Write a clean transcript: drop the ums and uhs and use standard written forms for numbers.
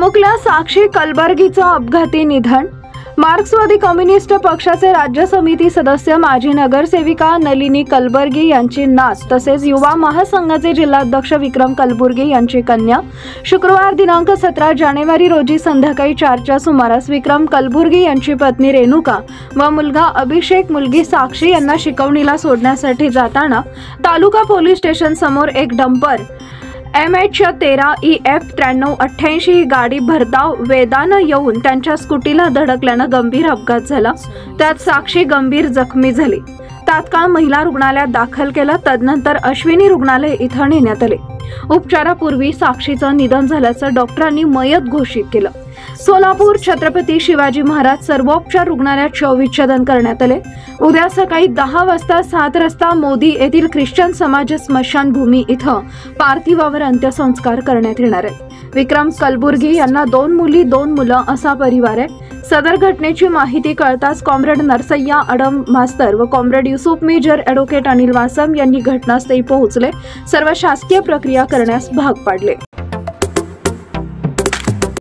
द्रमुकल्या साक्षी कलबर्गीचं अपघाती निधन। मार्क्सवादी कम्युनिस्ट पक्षाचे राज्य समिती सदस्य माजी नगरसेविका नलिनी कलबर्गी यांची नात तसेच युवा महासंघाचे जिल्हाध्यक्ष विक्रम कलबुर्गी यांची कन्या शुक्रवार दिनांक 17 जानेवारी रोजी संध्याकाळी 4च्या सुमारास विक्रम कलबुर्गी यांची पत्नी रेणुका व मुलगा अभिषेक मुलगी साक्षी यांना शिकवणीला सोडण्यासाठी जाताना तालुका पोलीस स्टेशन समोर एक डंपर MH13EF 9388 ही गाडी भरधाव वेगानं येऊन त्यांच्या स्कूटीला धडकल्यानं गंभीर अपघात झाला। त्यात साक्षी गंभीर जखमी झाली। तात्काळ महिला रुग्णालयात दाखल केलं, तदनंतर अश्विनी रुग्णालय इथं नेण्यात आले। उपचारापूर्वी साक्षीचं निधन झाल्याचं डॉक्टरांनी मयत घोषित केलं। सोलापूर छत्रपती शिवाजी महाराज सर्वोपचार रुग्णालयात शवविच्छेदन करण्यात आले। उद्या सकाळी 10 वाजता 7 रस्ता मोदी येथील ख्रिश्चन समाज स्मशानभूमी इथं पार्थिवावर अंत्यसंस्कार करण्यात येणार आहे। विक्रम कलबुर्गी यांना 2 मुली 2 मुलं असा परिवार आहे। सदर घटनेची माहिती कळताच कॉम्रेड नरसय्या अडम मास्तर व कॉम्रेड युसुफ मेजर ॲडव्होकेट अनिल वासम यांनी घटनास्थळी पोहोचले, सर्व शासकीय प्रक्रिया करण्यास भाग पाडले।